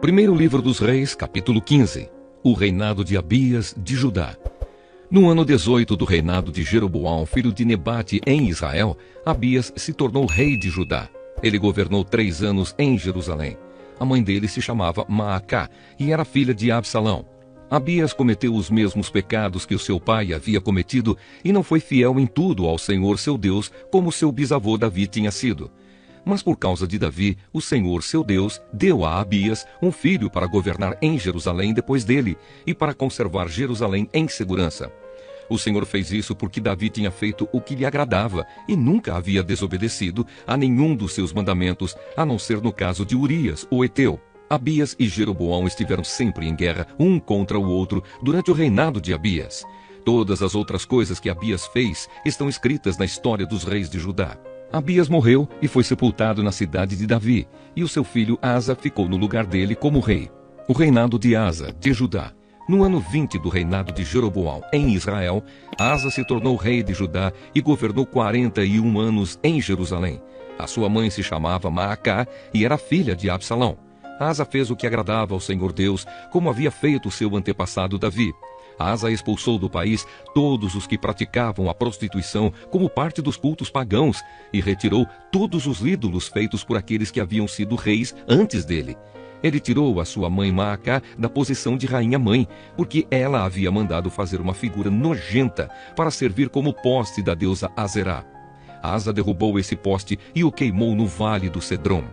Primeiro livro dos Reis, capítulo 15. O reinado de Abias de Judá. No ano 18 do reinado de Jeroboão, filho de Nebate, em Israel, Abias se tornou rei de Judá. Ele governou 3 anos em Jerusalém. A mãe dele se chamava Maacá e era filha de Absalão. Abias cometeu os mesmos pecados que o seu pai havia cometido e não foi fiel em tudo ao Senhor seu Deus, como seu bisavô Davi tinha sido. Mas por causa de Davi, o Senhor seu Deus deu a Abias um filho para governar em Jerusalém depois dele e para conservar Jerusalém em segurança. O Senhor fez isso porque Davi tinha feito o que lhe agradava e nunca havia desobedecido a nenhum dos seus mandamentos, a não ser no caso de Urias, o Eteu. Abias e Jeroboão estiveram sempre em guerra um contra o outro durante o reinado de Abias. Todas as outras coisas que Abias fez estão escritas na história dos reis de Judá. Abias morreu e foi sepultado na cidade de Davi, e o seu filho Asa ficou no lugar dele como rei. O reinado de Asa, de Judá. No ano 20 do reinado de Jeroboão, em Israel, Asa se tornou rei de Judá e governou 41 anos em Jerusalém. A sua mãe se chamava Maacá e era filha de Absalão. Asa fez o que agradava ao Senhor Deus, como havia feito seu antepassado Davi. Asa expulsou do país todos os que praticavam a prostituição como parte dos cultos pagãos e retirou todos os ídolos feitos por aqueles que haviam sido reis antes dele. Ele tirou a sua mãe Maacá da posição de rainha-mãe, porque ela havia mandado fazer uma figura nojenta para servir como poste da deusa Azerá. Asa derrubou esse poste e o queimou no vale do Cedrom.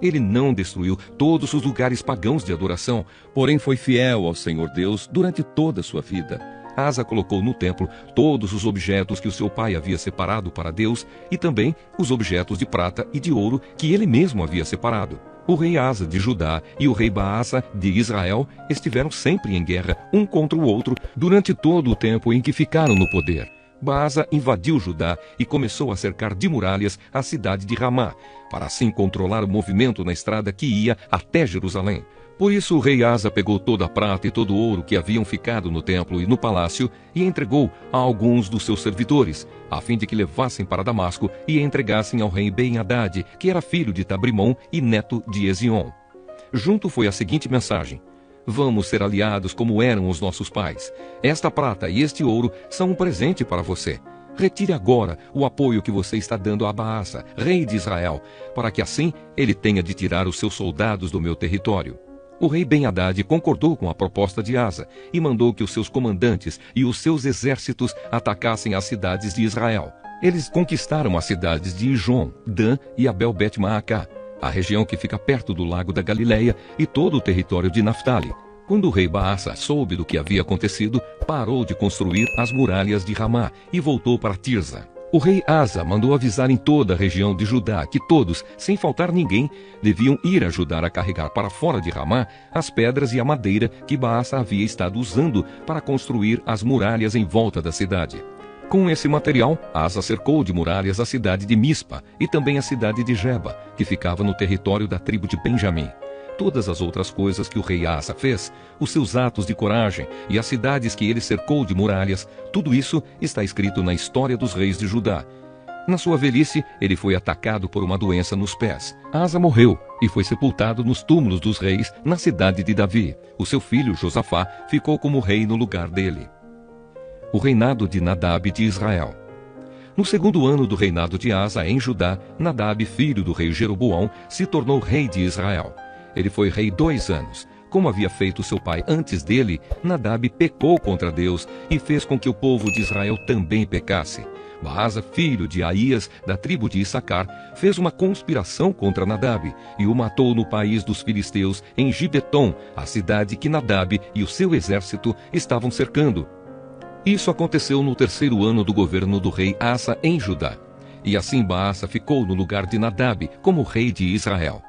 Ele não destruiu todos os lugares pagãos de adoração, porém foi fiel ao Senhor Deus durante toda a sua vida. Asa colocou no templo todos os objetos que o seu pai havia separado para Deus e também os objetos de prata e de ouro que ele mesmo havia separado. O rei Asa de Judá e o rei Baasa de Israel estiveram sempre em guerra um contra o outro durante todo o tempo em que ficaram no poder. Baasa invadiu Judá e começou a cercar de muralhas a cidade de Ramá, para assim controlar o movimento na estrada que ia até Jerusalém. Por isso o rei Asa pegou toda a prata e todo o ouro que haviam ficado no templo e no palácio e entregou a alguns dos seus servidores, a fim de que levassem para Damasco e entregassem ao rei Ben-Hadad, que era filho de Tabrimon e neto de Ezion. Junto foi a seguinte mensagem: vamos ser aliados como eram os nossos pais. Esta prata e este ouro são um presente para você. Retire agora o apoio que você está dando a Baasa, rei de Israel, para que assim ele tenha de tirar os seus soldados do meu território. O rei Ben-Hadad concordou com a proposta de Asa e mandou que os seus comandantes e os seus exércitos atacassem as cidades de Israel. Eles conquistaram as cidades de Ijon, Dan e Abel-Bet-Maacá, a região que fica perto do lago da Galileia e todo o território de Naftali. Quando o rei Baasa soube do que havia acontecido, parou de construir as muralhas de Ramá e voltou para Tirza. O rei Asa mandou avisar em toda a região de Judá que todos, sem faltar ninguém, deviam ir ajudar a carregar para fora de Ramá as pedras e a madeira que Baasa havia estado usando para construir as muralhas em volta da cidade. Com esse material, Asa cercou de muralhas a cidade de Mispa e também a cidade de Geba, que ficava no território da tribo de Benjamim. Todas as outras coisas que o rei Asa fez, os seus atos de coragem e as cidades que ele cercou de muralhas, tudo isso está escrito na história dos reis de Judá. Na sua velhice, ele foi atacado por uma doença nos pés. Asa morreu e foi sepultado nos túmulos dos reis na cidade de Davi. O seu filho Josafá ficou como rei no lugar dele. O reinado de Nadab de Israel. No segundo ano do reinado de Asa em Judá, Nadab, filho do rei Jeroboão, se tornou rei de Israel. Ele foi rei 2 anos. Como havia feito seu pai antes dele, Nadab pecou contra Deus e fez com que o povo de Israel também pecasse. Baasa, filho de Aías, da tribo de Issacar, fez uma conspiração contra Nadab e o matou no país dos filisteus, em Gibeton, a cidade que Nadab e o seu exército estavam cercando. Isso aconteceu no 3º ano do governo do rei Asa em Judá. E assim Baasa ficou no lugar de Nadab como rei de Israel.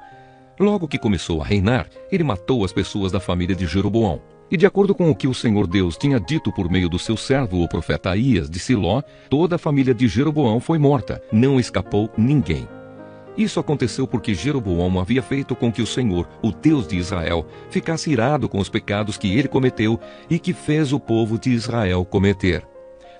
Logo que começou a reinar, ele matou as pessoas da família de Jeroboão. E de acordo com o que o Senhor Deus tinha dito por meio do seu servo, o profeta Aías de Siló, toda a família de Jeroboão foi morta, não escapou ninguém. Isso aconteceu porque Jeroboão havia feito com que o Senhor, o Deus de Israel, ficasse irado com os pecados que ele cometeu e que fez o povo de Israel cometer.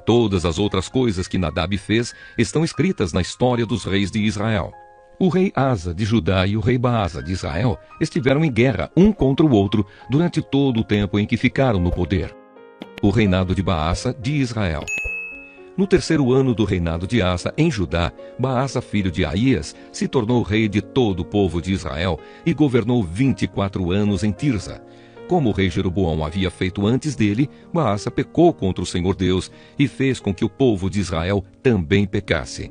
Todas as outras coisas que Nadab fez estão escritas na história dos reis de Israel. O rei Asa de Judá e o rei Baasa de Israel estiveram em guerra um contra o outro durante todo o tempo em que ficaram no poder. O reinado de Baasa de Israel. No terceiro ano do reinado de Asa em Judá, Baasa, filho de Aías, se tornou rei de todo o povo de Israel e governou 24 anos em Tirza. Como o rei Jeroboão havia feito antes dele, Baasa pecou contra o Senhor Deus e fez com que o povo de Israel também pecasse.